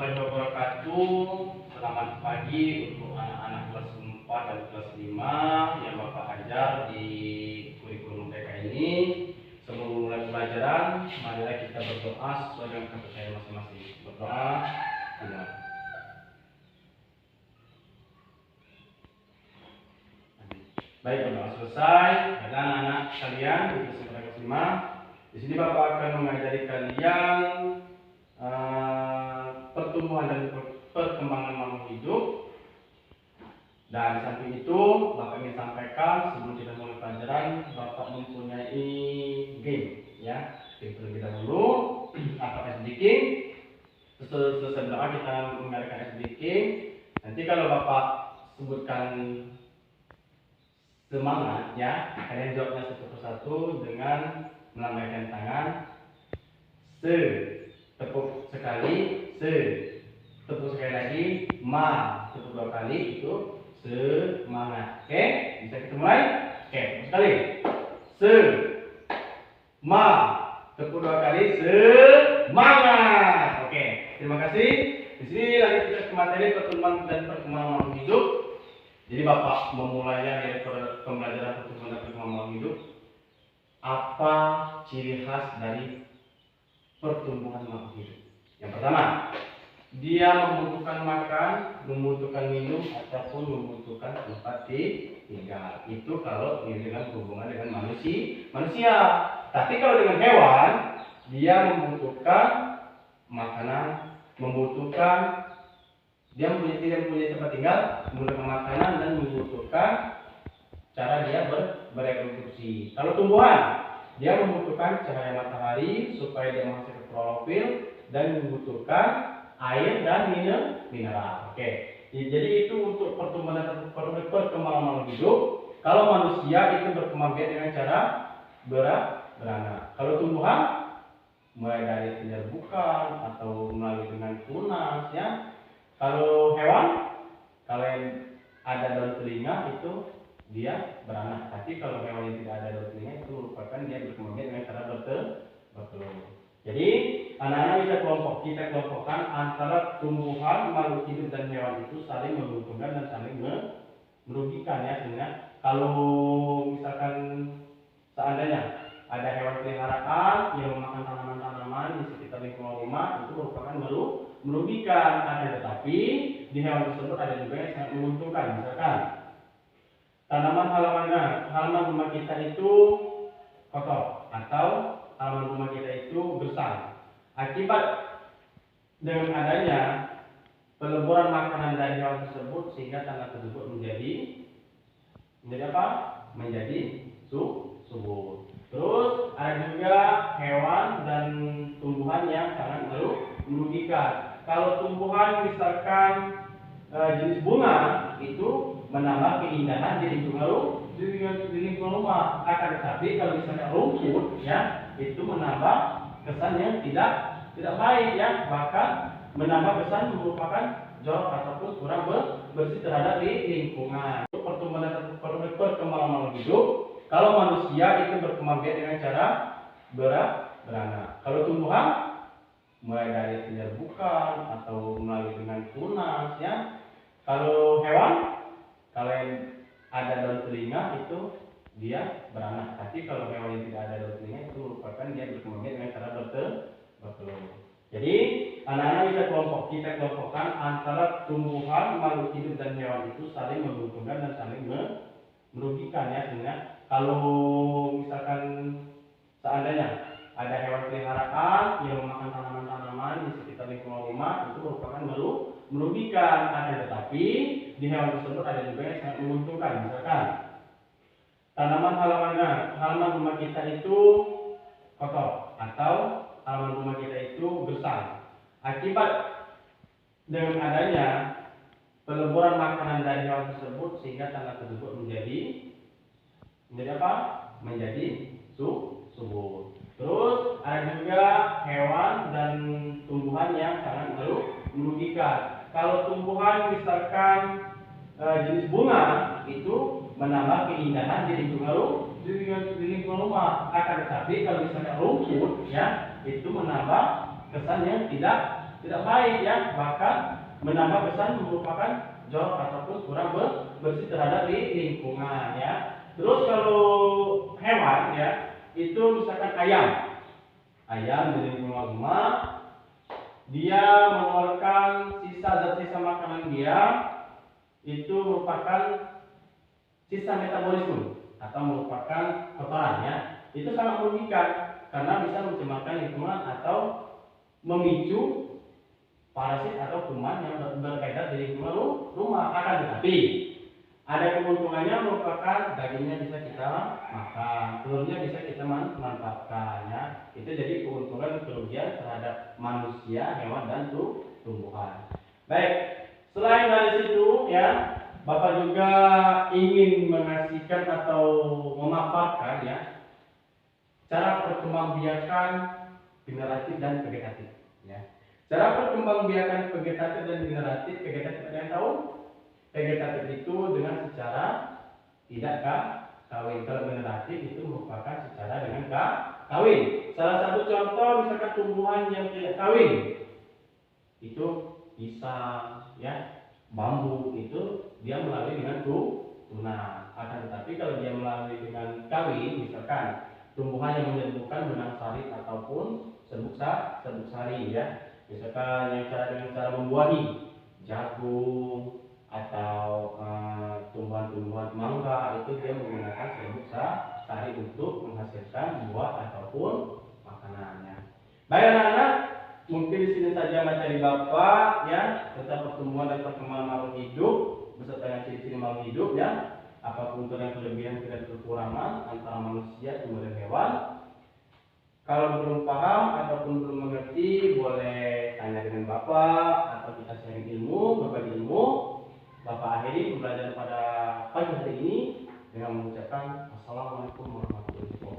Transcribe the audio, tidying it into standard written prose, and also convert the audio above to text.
warahmatullahi wabarakatuh. Selamat pagi untuk anak-anak kelas 4 dan kelas 5 yang Bapak ajar di kurikulum TK ini. Sebelum mulai pelajaran, marilah kita berdoa sesuai dengan kepercayaan masing-masing. Berdoa. Baik, berdoa selesai. Dan anak-anak kalian di kelas 4 dan kelas 5. Di sini Bapak akan mengajari kalian pertumbuhan dan perkembangan makhluk hidup. Dan di samping itu Bapak ingin sampaikan sebelum kita mulai pelajaran, Bapak mempunyai game, ya. Terlebih dahulu atau SDK. Selesai berdoa kita mengadakan SDK. Nanti kalau Bapak sebutkan semangat, ya, kalian jawabnya satu persatu dengan melambaikan tangan. Tepuk sekali, tepuk sekali lagi, tepuk 2 kali, itu semangat. Oke, bisa kita mulai? Oke, sekali. Tepuk 2 kali, semangat. Oke, terima kasih. Di sini lagi kita ke materi pertumbuhan dan perkembangan makhluk hidup. Jadi Bapak memulainya dari pembelajaran pertumbuhan dan perkembangan makhluk hidup. Apa ciri khas dari pertumbuhan makhluk hidup? Yang pertama, dia membutuhkan makan, membutuhkan minum, ataupun membutuhkan tempat tinggal. Itu kalau dengan hubungan dengan manusia. Tapi kalau dengan hewan, dia membutuhkan makanan, dia tidak mempunyai tempat tinggal, membutuhkan makanan, dan membutuhkan cara dia bereproduksi. Kalau tumbuhan, dia membutuhkan cahaya matahari supaya dia menghasilkan klorofil dan membutuhkan air dan mineral. Oke. Jadi itu untuk pertumbuhan dan perkembangan makhluk hidup. Kalau manusia itu berkembang biak dengan cara beranak. Kalau tumbuhan mulai dari penyerbukan atau melalui dengan tunas, ya. Kalau hewan, kalau yang ada daun telinga itu dia beranak. Tapi kalau hewan yang tidak ada daun telinga itu merupakan dia berkembang biak dengan cara bertelur. Jadi anak-anak bisa kita kelompokkan antara tumbuhan, makhluk hidup dan hewan itu saling menguntungkan dan saling merugikan, ya. Sehingga kalau misalkan seandainya ada hewan peliharaan yang memakan tanaman-tanaman di sekitar lingkungan rumah, itu merupakan merugikan. Tetapi di hewan tersebut ada juga yang sangat menguntungkan. Misalkan halaman rumah kita itu kotor atau halaman rumah kita itu gersang. Akibat dengan adanya peleburan makanan dari hewan tersebut, sehingga tanah tersebut menjadi apa? Menjadi subur. Terus ada juga hewan dan tumbuhan yang sangat merugikan. Kalau tumbuhan misalkan jenis bunga itu menambah keindahan di lingkungan rumah. Akan tetapi kalau misalnya rumput, ya, itu menambah kesan yang tidak baik, ya, bahkan menambah kesan merupakan jorok ataupun kurang bersih terhadap lingkungan. Untuk pertumbuhan dan perkembangan makhluk hidup, kalau manusia itu berkembang biak dengan cara beranak. Kalau tumbuhan mulai dari penyerbukan atau melalui dengan tunas, ya. Kalau hewan, kalau yang ada daun telinga itu dia beranak. Tapi kalau hewan yang tidak ada daun telinga itu merupakan dia berkembang biak dengan cara bertelur. Jadi anak-anak bisa kita kelompokkan antara tumbuhan, makhluk hidup dan hewan itu saling menguntungkan dan saling merugikan, ya. Sehingga kalau misalkan seandainya ada hewan peliharaan yang memakan tanaman-tanaman di sekitar lingkungan rumah, itu merupakan merugikan. Tetapi di hewan tersebut ada juga yang sangat menguntungkan. Misalkan halaman rumah kita itu kotor atau halaman rumah kita itu gersang. Akibat dengan adanya peleburan makanan dari hewan tersebut, sehingga tanah tersebut menjadi apa? Menjadi subur. Terus ada juga hewan dan tumbuhan yang sangat merugikan. Kalau tumbuhan misalkan jenis bunga itu menambah keindahan di lingkungan rumah. Akan tetapi kalau misalnya rumput, ya, itu menambah kesan yang tidak tidak baik ya, bahkan menambah kesan merupakan jorok ataupun kurang bersih terhadap lingkungan ya. Terus kalau hewan ya, itu misalkan ayam di lingkungan rumah, dia mengeluarkan sisa zat sisa makanan dia, itu merupakan sisa metabolisme atau merupakan kotoran ya. Itu sangat merugikan karena bisa mencemarkan lingkungan atau memicu parasit atau kuman yang beredar di lingkungan rumah. Akan tetapi ada keuntungannya, merupakan dagingnya bisa kita makan, telurnya bisa kita manfaatkan ya. Itu jadi keuntungan kerugian terhadap manusia, hewan dan tumbuhan. Baik, selain dari situ ya, Bapak juga ingin mengasihkan atau memaparkan ya cara perkembangbiakan generatif dan vegetatif ya. Cara perkembangbiakan vegetatif dan generatif, vegetatif ada yang tahu? Vegetatif itu dengan secara tidak kawin. Kalau generatif itu merupakan secara dengan kawin. Salah satu contoh misalkan tumbuhan yang tidak kawin itu pisang ya, bambu itu dia melalui dengan tunas. Akan tetapi kalau dia melalui dengan kawin, misalkan tumbuhan yang menyerbukan benang sari ataupun serbuk sari ya, misalkan yang dengan cara membuahi jagung atau tumbuhan-tumbuhan mangga, itu dia menggunakan serbuk sari untuk menghasilkan buah ataupun makanannya. Baik anak-anak, mungkin di sini saja materi Bapak ya tentang pertumbuhan dan perkembangan makhluk hidup beserta dengan ciri-ciri makhluk hidup ya. Apapun kelebihan dan kekurangan antara manusia, tumbuh dan hewan. Kalau belum paham ataupun belum mengerti, boleh tanya dengan Bapak atau kita sharing ilmu, berbagi ilmu. Bapak akhiri pembelajaran pada pagi hari ini dengan mengucapkan Assalamualaikum warahmatullahi wabarakatuh.